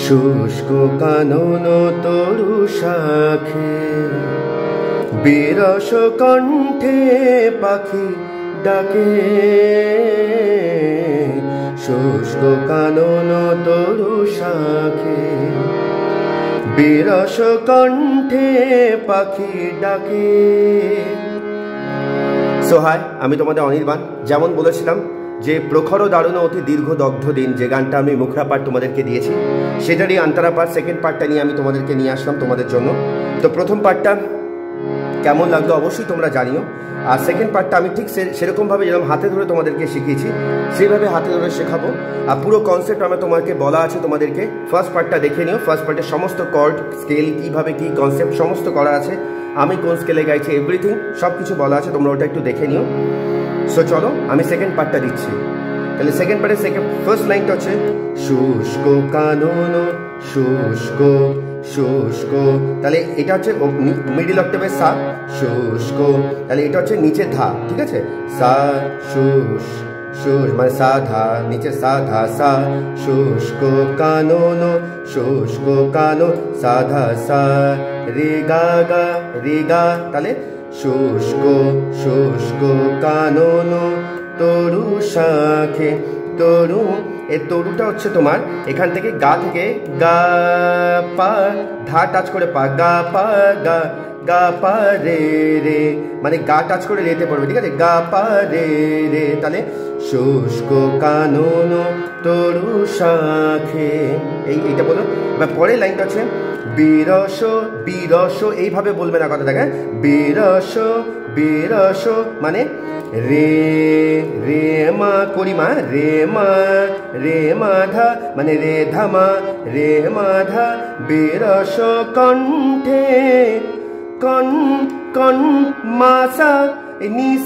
শুষ্ক কানন তরু শাখে বিরস কণ্ঠে পাখি ডাকে। শুষ্ক কানন তরু শাখে বিরস কণ্ঠে পাখি ডাকে। সো হাই, আমি তোমাদের অনির্বাণ। যেমন বলেছিলাম যে প্রখর দারুণ অতি দীর্ঘ দগ্ধ দিন, যে গানটা আমি মুখরা পার্ট তোমাদেরকে দিয়েছি, সেটারই আন্তরা পার্ট সেকেন্ড পার্টটা নিয়ে আমি তোমাদেরকে নিয়ে আসলাম তোমাদের জন্য। তো প্রথম পার্টটা কেমন লাগলো অবশ্যই তোমরা জানিও। আর সেকেন্ড পার্টটা আমি ঠিক সেরকমভাবে যেরকম হাতে ধরে তোমাদেরকে শিখিয়েছি সেইভাবে হাতে ধরে শেখাবো। আর পুরো কনসেপ্ট আমার তোমাকে বলা আছে তোমাদেরকে। ফার্স্ট পার্টটা দেখে নিও। ফার্স্ট পার্টের সমস্ত কর্ড স্কেল কীভাবে কী কনসেপ্ট সমস্ত করা আছে, আমি কোন স্কেলে গাইছি এভরিথিং সব কিছু বলা আছে, তোমরা ওটা একটু দেখে নিও। সো চলো আমি সেকেন্ড পার্টটা দিচ্ছি। তাহলে সেকেন্ড পার্টের ফার্স্ট লাইনটা হচ্ছে শুষ্ক কানন শুষ্ক শুষ্ক, তাহলে এটা হচ্ছে মিডিল অক্টেভের সা, শুষ্ক। তাহলে এটা হচ্ছে নিচে ধা, ঠিক আছে, সা শুষ শুষ মানে সা ধা, নিচে সা ধা সা, শুষ্ক কানন শুষ্ক কানো সা ধা সা, রে গা গা রে গা। তাহলে শুষ্ক শুষ্ক কানন তরু শাখে, তরু এই তরুটা হচ্ছে তোমার এখান থেকে গা থেকে গা পা ধা টাচ করে পা, গা পা গা, গা পা রে রে, মানে গা টাচ করে রেতে পড়বে, ঠিক আছে, গা পা রে রে। তাহলে শুষ্ক কানন তরু শাখে, এইটা বলো। এবার পরের লাইনটা হচ্ছে বিরস বিরস, এইভাবে বলবে না কথা থাকে, বিরস বিরস মানে রে রে মা করিমা, রে মা রে মা ধা মানে রে ধামা, রে মা ধা, বিরস কণ্ঠে কন কন মাসা নিসা।